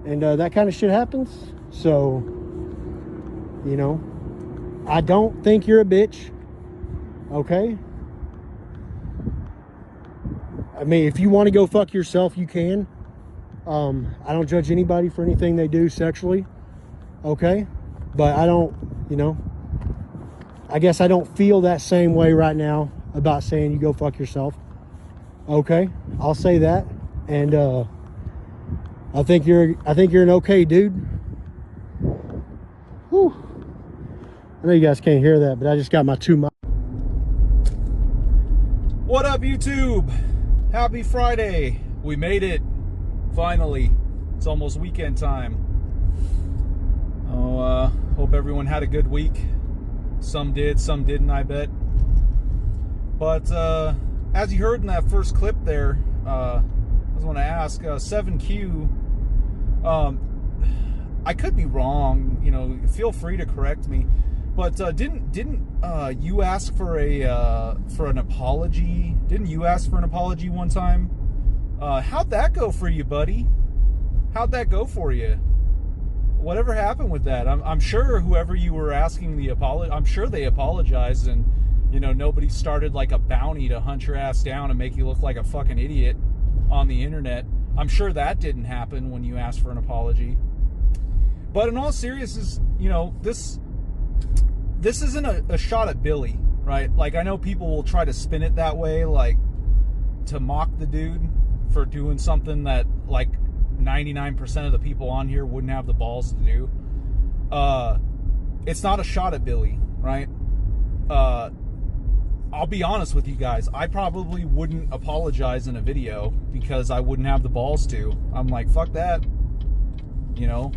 And that kind of shit happens. So, you know, I don't think you're a bitch. Okay? I mean, if you want to go fuck yourself, you can. I don't judge anybody for anything they do sexually. Okay? But I don't, you know, I guess I don't feel that same way right now about saying you go fuck yourself. Okay? I'll say that. And I think you're an okay dude. Whew. I know you guys can't hear that, but I just got my 2 mics. What up, YouTube? Happy Friday. We made it. Finally. It's almost weekend time. Oh, hope everyone had a good week. Some did, some didn't, I bet. But as you heard in that first clip there, I just want to ask 7Q. I could be wrong. You know, feel free to correct me. But didn't you ask for an apology? Didn't you ask for an apology one time? How'd that go for you, buddy? How'd that go for you? Whatever happened with that? I'm sure whoever you were asking the apology, I'm sure they apologized, and you know, nobody started like a bounty to hunt your ass down and make you look like a fucking idiot on the internet. I'm sure that didn't happen when you asked for an apology. But in all seriousness, you know, this isn't a shot at Billy, right? Like, I know people will try to spin it that way, like to mock the dude for doing something that like 99% of the people on here wouldn't have the balls to do. It's not a shot at Billy, right? I'll be honest with you guys. I probably wouldn't apologize in a video because I wouldn't have the balls to. I'm like, fuck that. You know?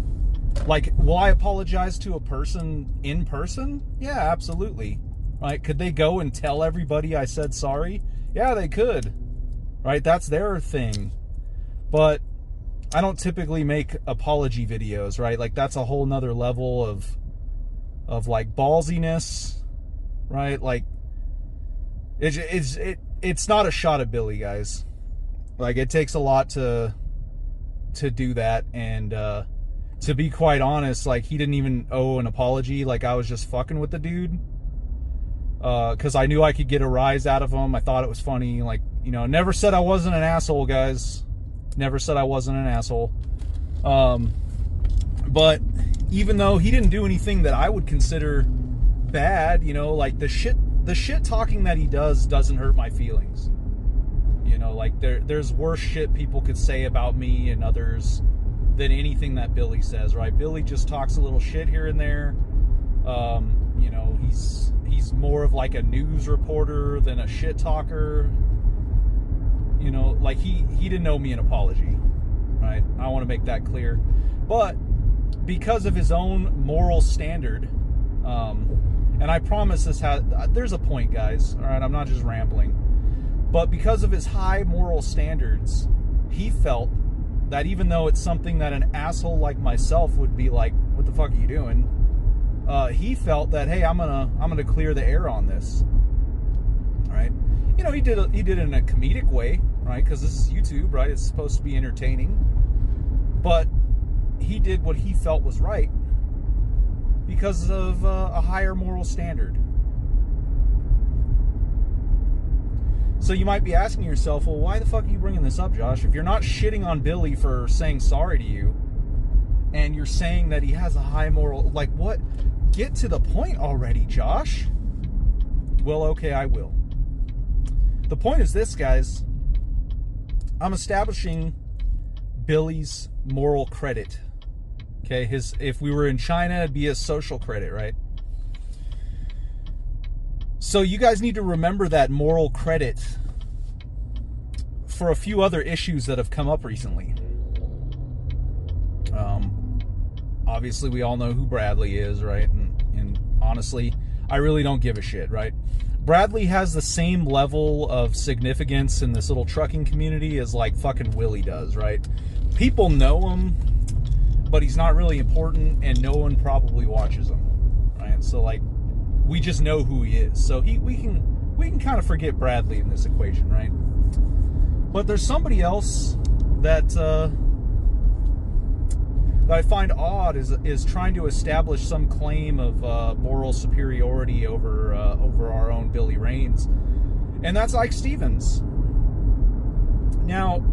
Like, will I apologize to a person in person? Yeah, absolutely. Right? Could they go and tell everybody I said sorry? Yeah, they could. Right? That's their thing. But I don't typically make apology videos, right? Like, that's a whole nother level of like ballsiness, right? Like, it's not a shot at Billy, guys. Like, it takes a lot to do that, and to be quite honest, like, he didn't even owe an apology. Like, I was just fucking with the dude because I knew I could get a rise out of him. I thought it was funny. Like, you know, never said I wasn't an asshole, guys. Never said I wasn't an asshole. But even though he didn't do anything that I would consider bad, you know, like the shit talking that he does doesn't hurt my feelings. You know, like there's worse shit people could say about me and others than anything that Billy says, right? Billy just talks a little shit here and there. You know, he's more of like a news reporter than a shit talker. You know, like he didn't owe me an apology, right? I want to make that clear. But because of his own moral standard, and I promise there's a point, guys, all right? I'm not just rambling. But because of his high moral standards, he felt that even though it's something that an asshole like myself would be like, what the fuck are you doing? He felt that, hey, I'm gonna clear the air on this, right? You know, he did it in a comedic way, right? Because this is YouTube, right? It's supposed to be entertaining. But he did what he felt was right because of a higher moral standard. So you might be asking yourself, well, why the fuck are you bringing this up, Josh? If you're not shitting on Billy for saying sorry to you, and you're saying that he has a high moral, like, what? Get to the point already, Josh. Well, okay, I will. The point is this, guys. I'm establishing Billy's moral credit. Okay, if we were in China, it'd be his social credit, right? So you guys need to remember that moral credit for a few other issues that have come up recently. Obviously, we all know who Bradley is, right? And honestly, I really don't give a shit, right? Bradley has the same level of significance in this little trucking community as like fucking Willie does, right? People know him, but he's not really important, and no one probably watches him, right? So like, we just know who he is. So we can kind of forget Bradley in this equation, right? But there's somebody else that that I find odd is trying to establish some claim of moral superiority over our own Billy Raines, and that's Ike Stevens. Now,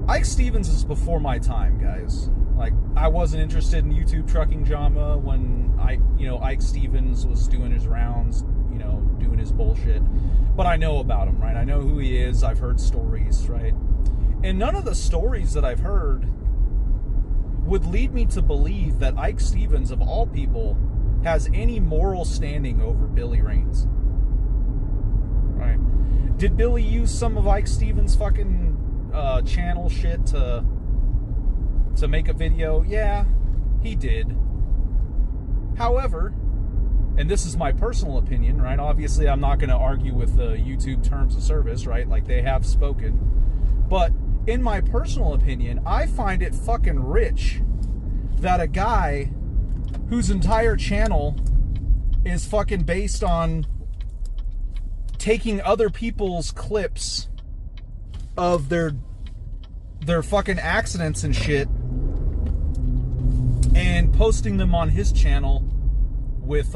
Ike Stevens is before my time, guys. Like, I wasn't interested in YouTube trucking drama when Ike Stevens was doing his rounds, doing his bullshit. But I know about him, right? I know who he is. I've heard stories, right? And none of the stories that I've heard would lead me to believe that Ike Stevens, of all people, has any moral standing over Billy Raines. Right? Did Billy use some of Ike Stevens' fucking channel shit to make a video? Yeah, he did. However, and this is my personal opinion, right? Obviously, I'm not going to argue with the YouTube terms of service, right? Like, they have spoken. But in my personal opinion, I find it fucking rich that a guy whose entire channel is fucking based on taking other people's clips of their fucking accidents and shit and posting them on his channel with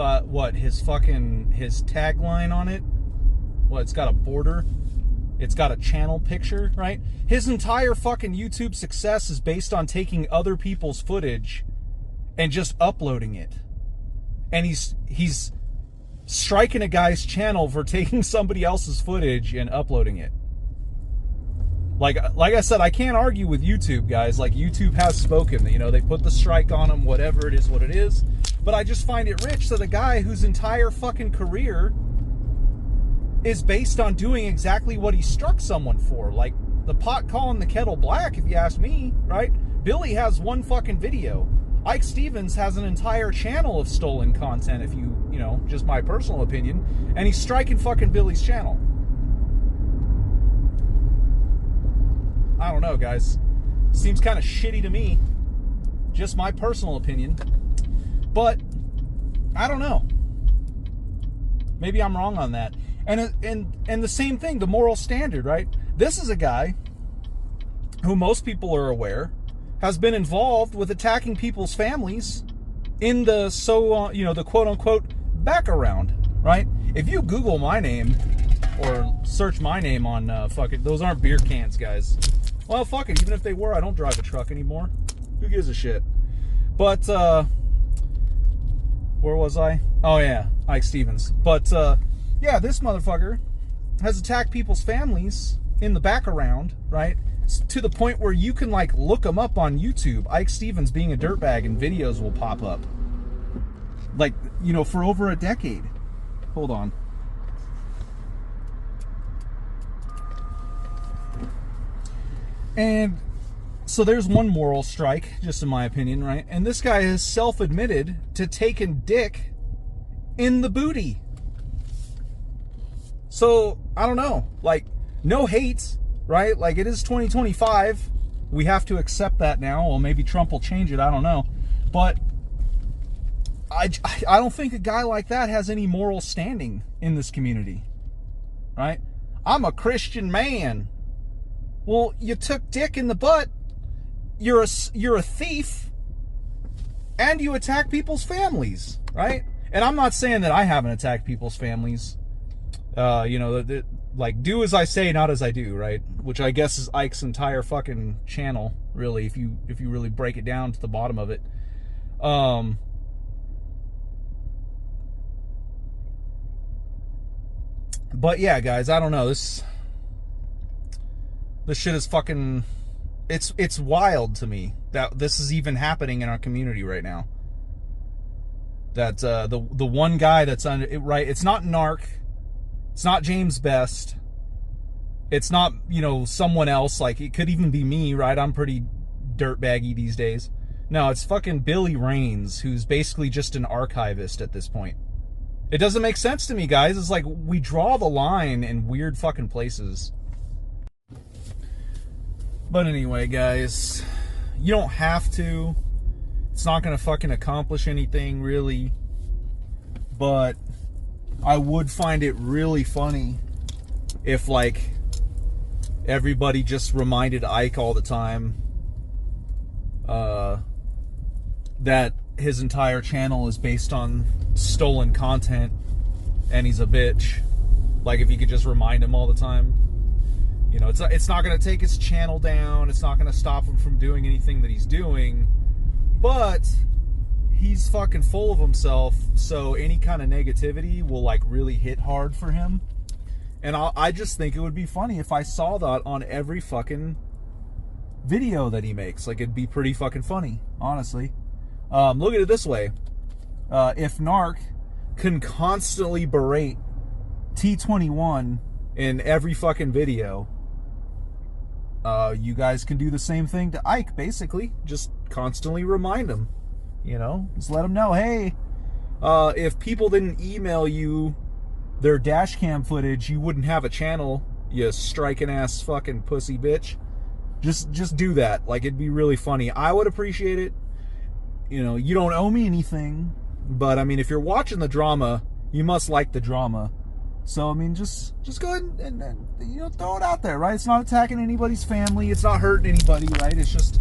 his tagline on it. Well, it's got a border. It's got a channel picture, right? His entire fucking YouTube success is based on taking other people's footage and just uploading it. And he's striking a guy's channel for taking somebody else's footage and uploading it. Like I said, I can't argue with YouTube, guys. Like, YouTube has spoken. They put the strike on him, whatever it is, what it is. But I just find it rich that a guy whose entire fucking career is based on doing exactly what he struck someone for. Like, the pot calling the kettle black, if you ask me, right? Billy has one fucking video. Ike Stevens has an entire channel of stolen content, if just my personal opinion. And he's striking fucking Billy's channel. I don't know, guys. Seems kind of shitty to me. Just my personal opinion. But I don't know. Maybe I'm wrong on that. And the same thing, the moral standard, right? This is a guy who most people are aware has been involved with attacking people's families in the the quote unquote background, right? If you Google my name or search my name on those aren't beer cans, guys. Well, fuck it. Even if they were, I don't drive a truck anymore. Who gives a shit? But where was I? Oh yeah, Ike Stevens. But yeah, this motherfucker has attacked people's families in the background, right? To the point where you can like look him up on YouTube. Ike Stevens being a dirtbag, and videos will pop up. Like, for over a decade. Hold on. And so there's one moral strike, just in my opinion, right? And this guy has self-admitted to taking dick in the booty. So, I don't know. Like, no hate, right? Like, it is 2025. We have to accept that now. Well, maybe Trump will change it. I don't know. But I don't think a guy like that has any moral standing in this community, right? I'm a Christian man. Well, you took dick in the butt. You're a thief, and you attack people's families, right? And I'm not saying that I haven't attacked people's families. Like, do as I say, not as I do, right? Which I guess is Ike's entire fucking channel, really, if you really break it down to the bottom of it. But yeah, guys, I don't know. This shit is fucking... It's wild to me that this is even happening in our community right now. That the one guy that's on it, right? It's not Narc. It's not James Best. It's not, someone else. Like, it could even be me, right? I'm pretty dirtbaggy these days. No, it's fucking Billy Raines, who's basically just an archivist at this point. It doesn't make sense to me, guys. It's like we draw the line in weird fucking places. But anyway, guys, you don't have to. It's not going to fucking accomplish anything, really. But I would find it really funny if, like, everybody just reminded Ike all the time that his entire channel is based on stolen content and he's a bitch. Like, if you could just remind him all the time. You know, it's not going to take his channel down. It's not going to stop him from doing anything that he's doing. But he's fucking full of himself, so any kind of negativity will, like, really hit hard for him. And I just think it would be funny if I saw that on every fucking video that he makes. Like, it'd be pretty fucking funny, honestly. Look at it this way. If Narc can constantly berate T21 in every fucking video, you guys can do the same thing to Ike, basically. Just constantly remind him, you know? Just let him know, hey, if people didn't email you their dash cam footage, you wouldn't have a channel, you striking ass fucking pussy bitch. Just do that. Like, it'd be really funny. I would appreciate it. You know, you don't owe me anything, but I mean, if you're watching the drama, you must like the drama. So, I mean, just go ahead and you know, throw it out there, right? It's not attacking anybody's family. It's not hurting anybody, right? It's just,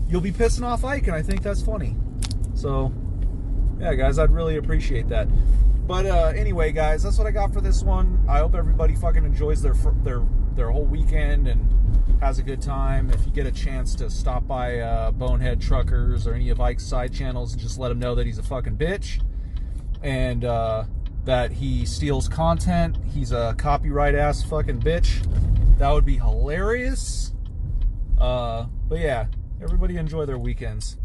you'll be pissing off Ike, and I think that's funny. So, yeah, guys, I'd really appreciate that. But anyway, guys, that's what I got for this one. I hope everybody fucking enjoys their whole weekend and has a good time. If you get a chance to stop by Bonehead Truckers or any of Ike's side channels, just let him know that he's a fucking bitch. And, that he steals content. He's a copyright ass fucking bitch. That would be hilarious. But yeah, everybody enjoy their weekends.